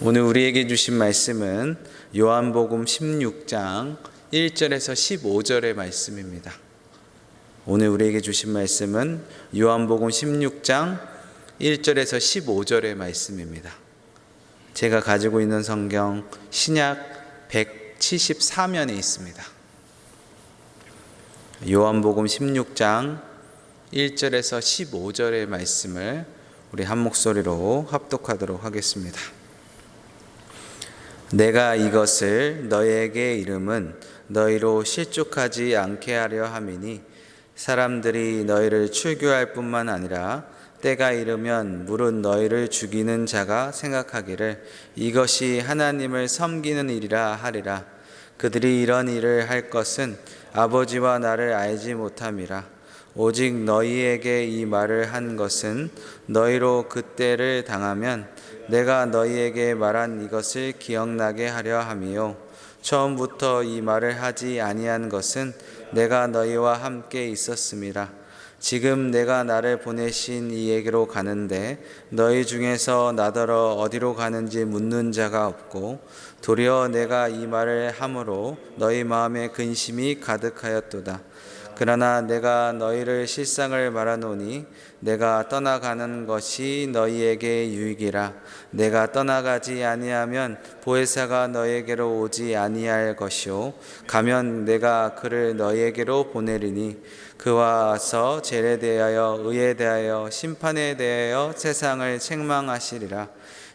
오늘 우리에게 주신 말씀은 요한복음 16장 1절에서 15절의 말씀입니다. 오늘 우리에게 주신 말씀은 요한복음 16장 1절에서 15절의 말씀입니다. 제가 가지고 있는 성경 신약 174면에 있습니다. 요한복음 16장 1절에서 15절의 말씀을 우리 한 목소리로 합독하도록 하겠습니다. 내가 이것을 너희에게 이름은 너희로 실족하지 않게 하려 함이니 사람들이 너희를 출교할 뿐만 아니라 때가 이르면 물은 너희를 죽이는 자가 생각하기를 이것이 하나님을 섬기는 일이라 하리라. 그들이 이런 일을 할 것은 아버지와 나를 알지 못함이라. 오직 너희에게 이 말을 한 것은 너희로 그때를 당하면 내가 너희에게 말한 이것을 기억나게 하려 함이요 처음부터 이 말을 하지 아니한 것은 내가 너희와 함께 있었음이라. 지금 내가 나를 보내신 이에게로 가는데 너희 중에서 나더러 어디로 가는지 묻는 자가 없고 도리어 내가 이 말을 함으로 너희 마음에 근심이 가득하였도다. 그러나 내가 너희를 실상을 말하노니 내가 떠나가는 것이 너희에게 유익이라. 내가 떠나가지 아니하면 보혜사가 너희에게로 오지 아니할 것이요 가면 내가 그를 너희에게로 보내리니 그와 와서 죄에 대하여 의에 대하여 심판에 대하여 세상을 책망하시리라.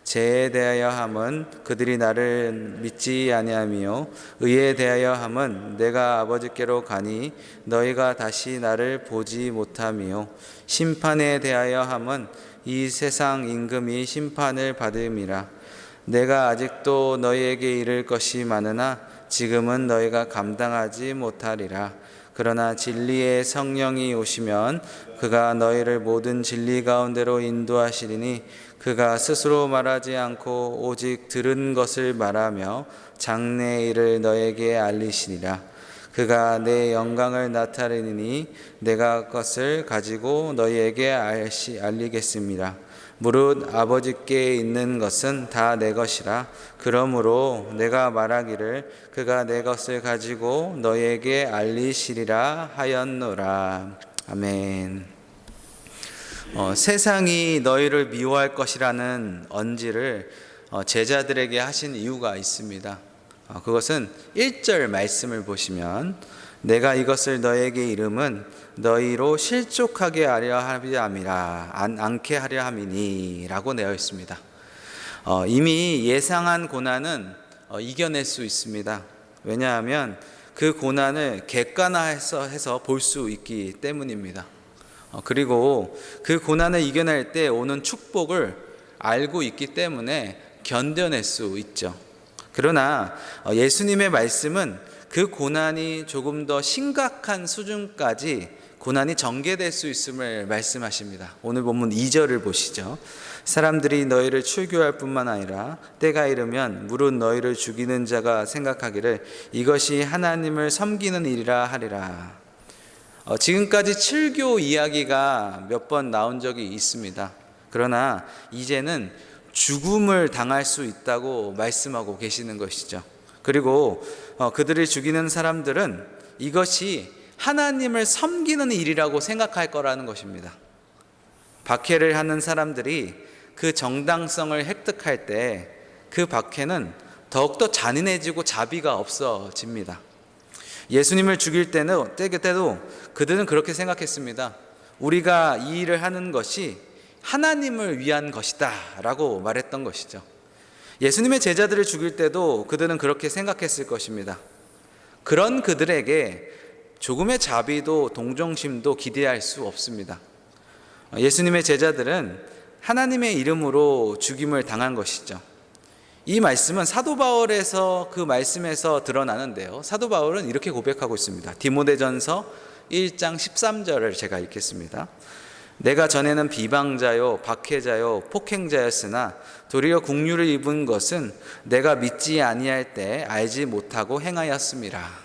죄에 대하여 함은 그들이 나를 믿지 아니하며 의에 대하여 함은 내가 아버지께로 가니 너희가 다시 나를 보지 못하며 심판에 대하여 함은 이 세상 임금이 심판을 받음이라. 내가 아직도 너희에게 이를 것이 많으나 지금은 너희가 감당하지 못하리라. 그러나 진리의 성령이 오시면 그가 너희를 모든 진리 가운데로 인도하시리니 그가 스스로 말하지 않고 오직 들은 것을 말하며 장래의 일을 너에게 알리시리라. 그가 내 영광을 나타내니 내가 그것을 가지고 너희에게 알리겠습니다. 무릇 아버지께 있는 것은 다 내 것이라. 그러므로 내가 말하기를 그가 내 것을 가지고 너희에게 알리시리라 하였노라. 아멘. 세상이 너희를 미워할 것이라는 언지를 제자들에게 하신 이유가 있습니다. 그것은 1절 말씀을 보시면 내가 이것을 너희에게 이름은 너희로 실족하게 하려 함이라 않게 하려 함이니 라고 되어 있습니다. 이미 예상한 고난은 이겨낼 수 있습니다. 왜냐하면 그 고난을 객관화해서 볼 수 있기 때문입니다. 그리고 그 고난을 이겨낼 때 오는 축복을 알고 있기 때문에 견뎌낼 수 있죠. 그러나 예수님의 말씀은 그 고난이 조금 더 심각한 수준까지 고난이 전개될 수 있음을 말씀하십니다. 오늘 본문 2절을 보시죠. 사람들이 너희를 출교할 뿐만 아니라 때가 이르면 물은 너희를 죽이는 자가 생각하기를 이것이 하나님을 섬기는 일이라 하리라. 지금까지 출교 이야기가 몇 번 나온 적이 있습니다. 그러나 이제는 죽음을 당할 수 있다고 말씀하고 계시는 것이죠. 그리고 그들을 죽이는 사람들은 이것이 하나님을 섬기는 일이라고 생각할 거라는 것입니다. 박해를 하는 사람들이 그 정당성을 획득할 때 그 박해는 더욱더 잔인해지고 자비가 없어집니다. 예수님을 죽일 때도 그들은 그렇게 생각했습니다. 우리가 이 일을 하는 것이 하나님을 위한 것이다 라고 말했던 것이죠. 예수님의 제자들을 죽일 때도 그들은 그렇게 생각했을 것입니다. 그런 그들에게 조금의 자비도 동정심도 기대할 수 없습니다. 예수님의 제자들은 하나님의 이름으로 죽임을 당한 것이죠. 이 말씀은 사도 바울에서 그 말씀에서 드러나는데요. 사도 바울은 이렇게 고백하고 있습니다. 디모데전서 1장 13절을 제가 읽겠습니다. 내가 전에는 비방자요 박해자요 폭행자였으나 도리어 국류를 입은 것은 내가 믿지 아니할 때 알지 못하고 행하였음이라.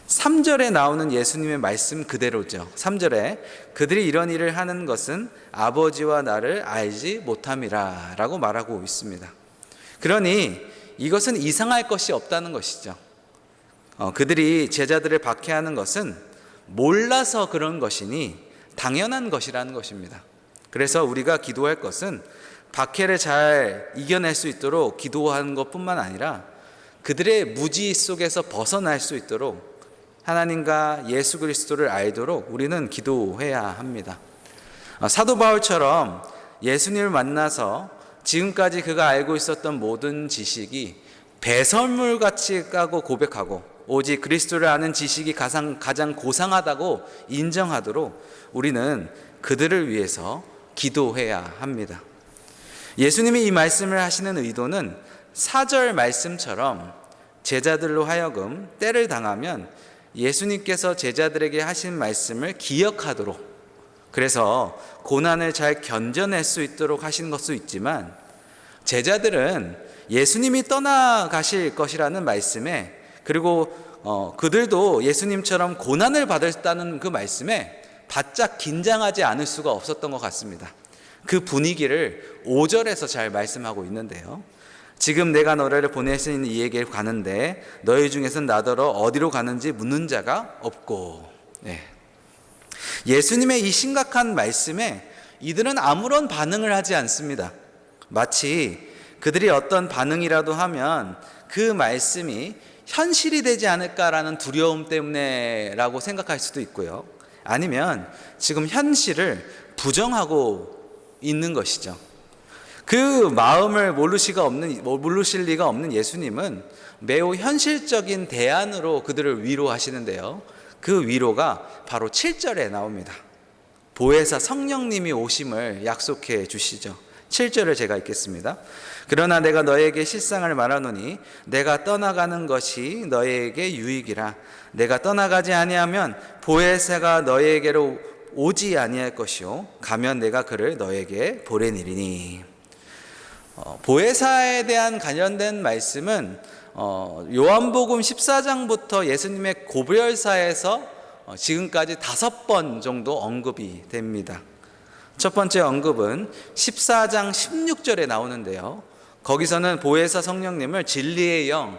3절에 나오는 예수님의 말씀 그대로죠. 3절에 그들이 이런 일을 하는 것은 아버지와 나를 알지 못함이라 라고 말하고 있습니다. 그러니 이것은 이상할 것이 없다는 것이죠. 그들이 제자들을 박해하는 것은 몰라서 그런 것이니 당연한 것이라는 것입니다. 그래서 우리가 기도할 것은 박해를 잘 이겨낼 수 있도록 기도하는 것뿐만 아니라 그들의 무지 속에서 벗어날 수 있도록 하나님과 예수 그리스도를 알도록 우리는 기도해야 합니다. 사도 바울처럼 예수님을 만나서 지금까지 그가 알고 있었던 모든 지식이 배설물같이 까고 고백하고 오직 그리스도를 아는 지식이 가장 고상하다고 인정하도록 우리는 그들을 위해서 기도해야 합니다. 예수님이 이 말씀을 하시는 의도는 4절 말씀처럼 제자들로 하여금 때를 당하면 예수님께서 제자들에게 하신 말씀을 기억하도록, 그래서 고난을 잘 견뎌낼 수 있도록 하신 것도 있지만, 제자들은 예수님이 떠나가실 것이라는 말씀에, 그리고 그들도 예수님처럼 고난을 받았다는 그 말씀에 바짝 긴장하지 않을 수가 없었던 것 같습니다. 그 분위기를 5절에서 잘 말씀하고 있는데요. 지금 내가 너를 보내신 이에게 가는데 너희 중에서는 나더러 어디로 가는지 묻는 자가 없고. 예수님의 이 심각한 말씀에 이들은 아무런 반응을 하지 않습니다. 마치 그들이 어떤 반응이라도 하면 그 말씀이 현실이 되지 않을까라는 두려움 때문에라고 생각할 수도 있고요. 아니면 지금 현실을 부정하고 있는 것이죠. 그 마음을 모르실 리가 없는 예수님은 매우 현실적인 대안으로 그들을 위로하시는데요. 그 위로가 바로 7절에 나옵니다. 보혜사 성령님이 오심을 약속해 주시죠. 7절을 제가 읽겠습니다. 그러나 내가 너에게 실상을 말하노니 내가 떠나가는 것이 너에게 유익이라. 내가 떠나가지 아니하면 보혜사가 너에게로 오지 아니할 것이요 가면 내가 그를 너에게 보내니리니. 보혜사에 대한 관련된 말씀은 요한복음 14장부터 예수님의 고별사에서 지금까지 5번 정도 언급이 됩니다. 첫 번째 언급은 14장 16절에 나오는데요. 거기서는 보혜사 성령님을 진리의 영,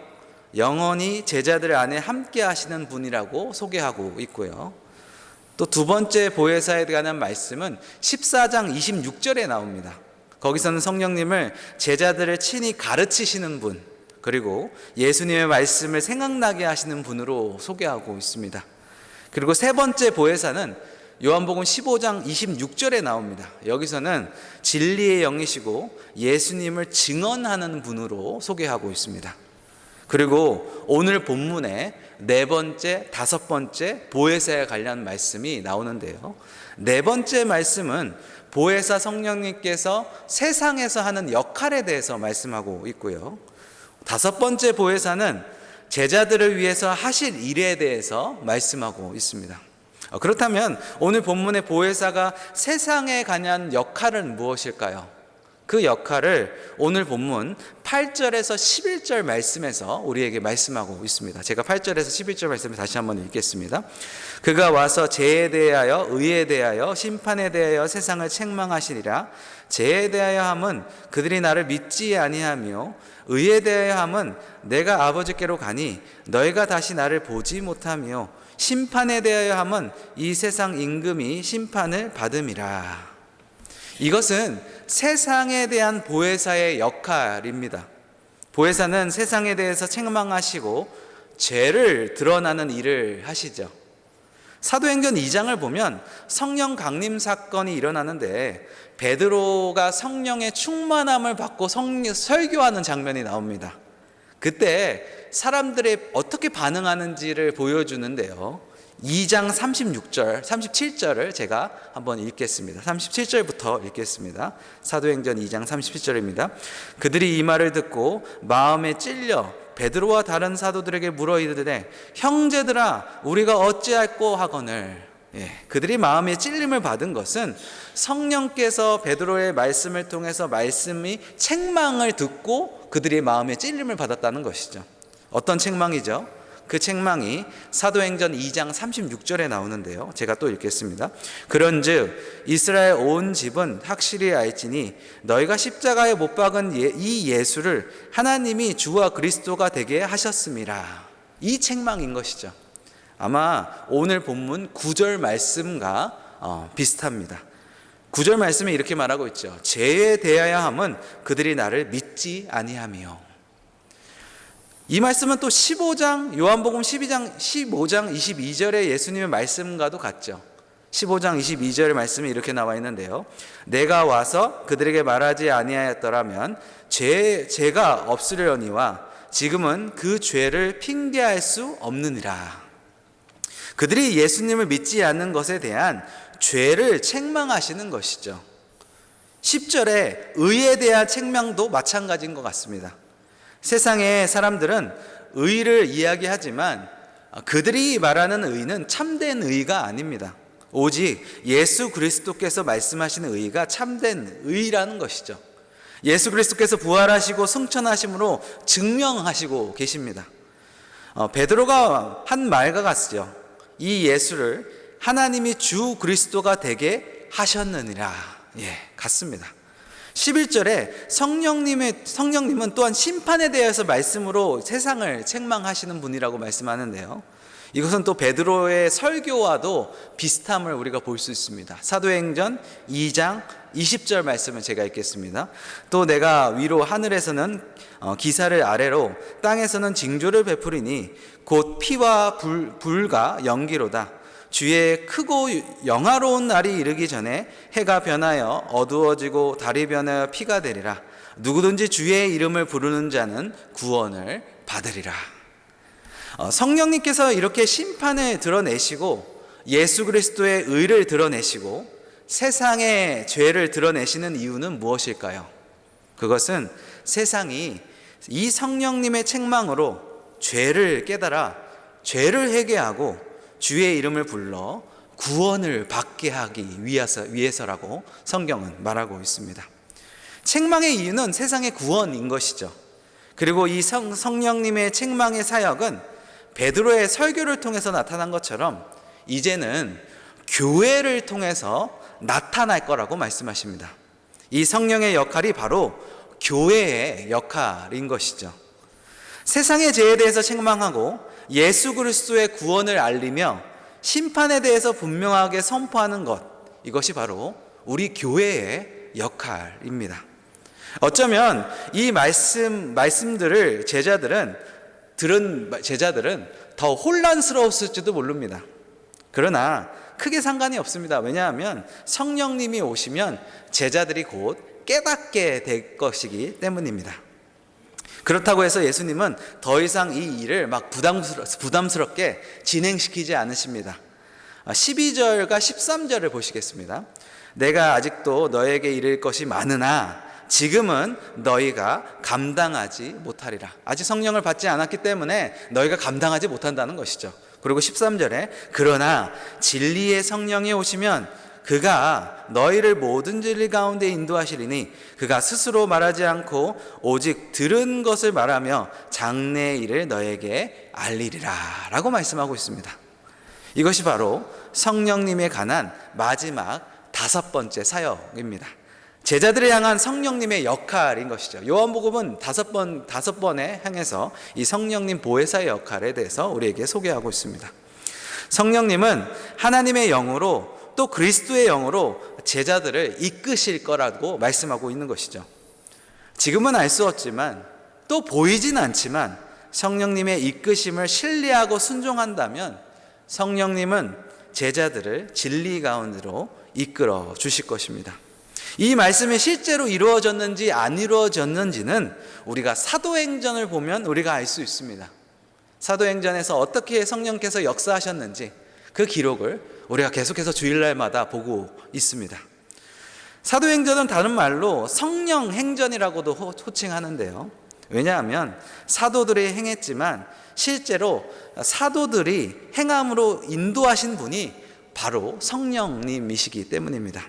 영원히 제자들 안에 함께 하시는 분이라고 소개하고 있고요. 또 두 번째 보혜사에 관한 말씀은 14장 26절에 나옵니다. 거기서는 성령님을 제자들을 친히 가르치시는 분, 그리고 예수님의 말씀을 생각나게 하시는 분으로 소개하고 있습니다. 그리고 세 번째 보혜사는 요한복음 15장 26절에 나옵니다. 여기서는 진리의 영이시고 예수님을 증언하는 분으로 소개하고 있습니다. 그리고 오늘 본문에 네 번째, 다섯 번째 보혜사에 관련 말씀이 나오는데요. 네 번째 말씀은 보혜사 성령님께서 세상에서 하는 역할에 대해서 말씀하고 있고요. 다섯 번째 보혜사는 제자들을 위해서 하실 일에 대해서 말씀하고 있습니다. 그렇다면 오늘 본문의 보혜사가 세상에 관한 역할은 무엇일까요? 그 역할을 오늘 본문 8절에서 11절 말씀에서 우리에게 말씀하고 있습니다. 제가 8절에서 11절 말씀을 다시 한번 읽겠습니다. 그가 와서 죄에 대하여 의에 대하여 심판에 대하여 세상을 책망하시리라. 죄에 대하여 함은 그들이 나를 믿지 아니하며 의에 대하여 함은 내가 아버지께로 가니 너희가 다시 나를 보지 못하며 심판에 대하여 함은 이 세상 임금이 심판을 받음이라. 이것은 세상에 대한 보혜사의 역할입니다. 보혜사는 세상에 대해서 책망하시고 죄를 드러나는 일을 하시죠. 사도행전 2장을 보면 성령 강림 사건이 일어나는데 베드로가 성령의 충만함을 받고 설교하는 장면이 나옵니다. 그때 사람들이 어떻게 반응하는지를 보여주는데요. 2장 36절, 37절을 제가 한번 읽겠습니다. 37절부터 읽겠습니다. 사도행전 2장 37절입니다. 그들이 이 말을 듣고 마음에 찔려 베드로와 다른 사도들에게 물어 이르되 형제들아 우리가 어찌할꼬 하거늘. 그들이 마음에 찔림을 받은 것은 성령께서 베드로의 말씀을 통해서 말씀이 책망을 듣고 그들이 마음에 찔림을 받았다는 것이죠. 어떤 책망이죠? 그 책망이 사도행전 2장 36절에 나오는데요. 제가 또 읽겠습니다. 그런즉 이스라엘 온 집은 확실히 알지니 너희가 십자가에 못 박은 이 예수를 하나님이 주와 그리스도가 되게 하셨음이라. 이 책망인 것이죠. 아마 오늘 본문 9절 말씀과 비슷합니다. 9절 말씀에 이렇게 말하고 있죠. 죄에 대하여 함은 그들이 나를 믿지 아니하며. 이 말씀은 또 15장 요한복음 15장 22절의 예수님의 말씀과도 같죠. 15장 22절의 말씀이 이렇게 나와 있는데요. 내가 와서 그들에게 말하지 아니하였더라면 죄가 없으려니와 지금은 그 죄를 핑계할 수 없느니라. 그들이 예수님을 믿지 않는 것에 대한 죄를 책망하시는 것이죠. 10절에 의에 대한 책망도 마찬가지인 것 같습니다. 세상의 사람들은 의를 이야기하지만 그들이 말하는 의는 참된 의가 아닙니다. 오직 예수 그리스도께서 말씀하시는 의가 참된 의라는 것이죠. 예수 그리스도께서 부활하시고 승천하심으로 증명하시고 계십니다. 베드로가 한 말과 같죠. 이 예수를 하나님이 주 그리스도가 되게 하셨느니라. 같습니다. 11절에 성령님은 또한 심판에 대해서 말씀으로 세상을 책망하시는 분이라고 말씀하는데요. 이것은 또 베드로의 설교와도 비슷함을 우리가 볼 수 있습니다. 사도행전 2장 20절 말씀을 제가 읽겠습니다. 또 내가 위로 하늘에서는 기사를 아래로 땅에서는 징조를 베푸리니 곧 피와 불과 연기로다. 주의 크고 영화로운 날이 이르기 전에 해가 변하여 어두워지고 달이 변하여 피가 되리라. 누구든지 주의 이름을 부르는 자는 구원을 받으리라. 성령님께서 이렇게 심판을 드러내시고 예수 그리스도의 의를 드러내시고 세상의 죄를 드러내시는 이유는 무엇일까요? 그것은 세상이 이 성령님의 책망으로 죄를 깨달아 죄를 회개하고 주의 이름을 불러 구원을 받게 하기 위해서라고 성경은 말하고 있습니다. 책망의 이유는 세상의 구원인 것이죠. 그리고 이 성령님의 책망의 사역은 베드로의 설교를 통해서 나타난 것처럼 이제는 교회를 통해서 나타날 거라고 말씀하십니다. 이 성령의 역할이 바로 교회의 역할인 것이죠. 세상의 죄에 대해서 책망하고 예수 그리스도의 구원을 알리며 심판에 대해서 분명하게 선포하는 것, 이것이 바로 우리 교회의 역할입니다. 어쩌면 이 말씀들을 들은 제자들은 더 혼란스러웠을지도 모릅니다. 그러나 크게 상관이 없습니다. 왜냐하면 성령님이 오시면 제자들이 곧 깨닫게 될 것이기 때문입니다. 그렇다고 해서 예수님은 더 이상 이 일을 막 부담스럽게 진행시키지 않으십니다. 12절과 13절을 보시겠습니다. 내가 아직도 너에게 이를 것이 많으나 지금은 너희가 감당하지 못하리라. 아직 성령을 받지 않았기 때문에 너희가 감당하지 못한다는 것이죠. 그리고 13절에 그러나 진리의 성령이 오시면 그가 너희를 모든 진리 가운데 인도하시리니 그가 스스로 말하지 않고 오직 들은 것을 말하며 장래의 일을 너에게 알리리라 라고 말씀하고 있습니다. 이것이 바로 성령님에 관한 마지막 5번째 사역입니다. 제자들을 향한 성령님의 역할인 것이죠. 요한복음은 5번에 향해서 이 성령님 보혜사의 역할에 대해서 우리에게 소개하고 있습니다. 성령님은 하나님의 영으로 또 그리스도의 영으로 제자들을 이끄실 거라고 말씀하고 있는 것이죠. 지금은 알 수 없지만 또 보이진 않지만 성령님의 이끄심을 신뢰하고 순종한다면 성령님은 제자들을 진리 가운데로 이끌어 주실 것입니다. 이 말씀이 실제로 이루어졌는지 안 이루어졌는지는 우리가 사도행전을 보면 우리가 알 수 있습니다. 사도행전에서 어떻게 성령께서 역사하셨는지 그 기록을 우리가 계속해서 주일날마다 보고 있습니다. 사도행전은 다른 말로 성령행전이라고도 호칭하는데요. 왜냐하면 사도들이 행했지만 실제로 사도들이 행함으로 인도하신 분이 바로 성령님이시기 때문입니다.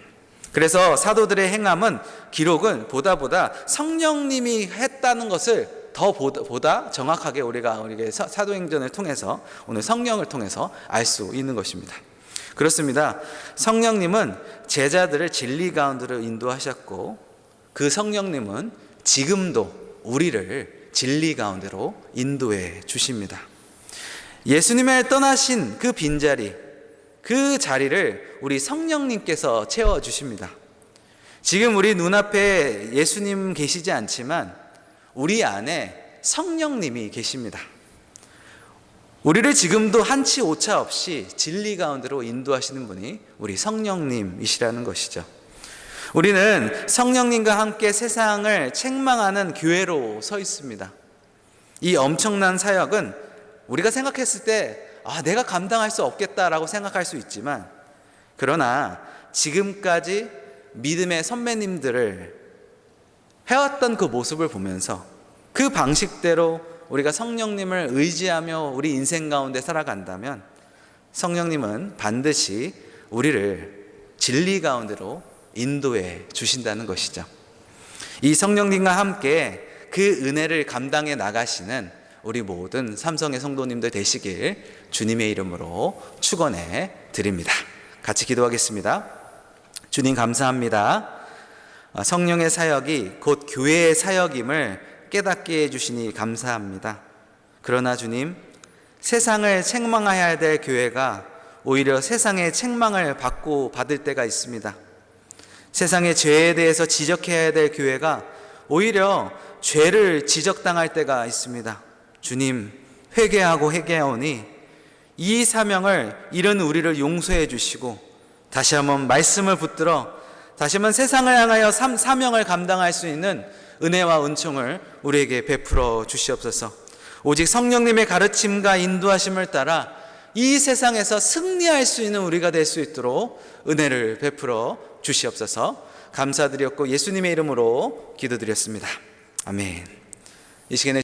그래서 사도들의 행함은 기록은 보다 성령님이 했다는 것을 더 보다 정확하게 우리가 사도행전을 통해서 오늘 성령을 통해서 알 수 있는 것입니다. 그렇습니다. 성령님은 제자들을 진리 가운데로 인도하셨고 그 성령님은 지금도 우리를 진리 가운데로 인도해 주십니다. 예수님을 떠나신 그 빈자리, 그 자리를 우리 성령님께서 채워주십니다. 지금 우리 눈앞에 예수님 계시지 않지만 우리 안에 성령님이 계십니다. 우리를 지금도 한치 오차 없이 진리 가운데로 인도하시는 분이 우리 성령님이시라는 것이죠. 우리는 성령님과 함께 세상을 책망하는 교회로 서 있습니다. 이 엄청난 사역은 우리가 생각했을 때 내가 감당할 수 없겠다라고 생각할 수 있지만, 그러나 지금까지 믿음의 선배님들을 해왔던 그 모습을 보면서 그 방식대로 우리가 성령님을 의지하며 우리 인생 가운데 살아간다면 성령님은 반드시 우리를 진리 가운데로 인도해 주신다는 것이죠. 이 성령님과 함께 그 은혜를 감당해 나가시는 우리 모든 삼성의 성도님들 되시길 주님의 이름으로 축원해 드립니다. 같이 기도하겠습니다. 주님 감사합니다. 성령의 사역이 곧 교회의 사역임을 깨닫게 해주시니 감사합니다. 그러나 주님, 세상을 책망해야 될 교회가 오히려 세상의 책망을 받을 때가 있습니다. 세상의 죄에 대해서 지적해야 될 교회가 오히려 죄를 지적당할 때가 있습니다. 주님, 회개하오니 이 사명을 이런 우리를 용서해 주시고 다시 한번 말씀을 붙들어 다시 한번 세상을 향하여 사명을 감당할 수 있는 은혜와 은총을 우리에게 베풀어 주시옵소서. 오직 성령님의 가르침과 인도하심을 따라 이 세상에서 승리할 수 있는 우리가 될 수 있도록 은혜를 베풀어 주시옵소서. 감사드렸고 예수님의 이름으로 기도드렸습니다. 아멘. 이 시간에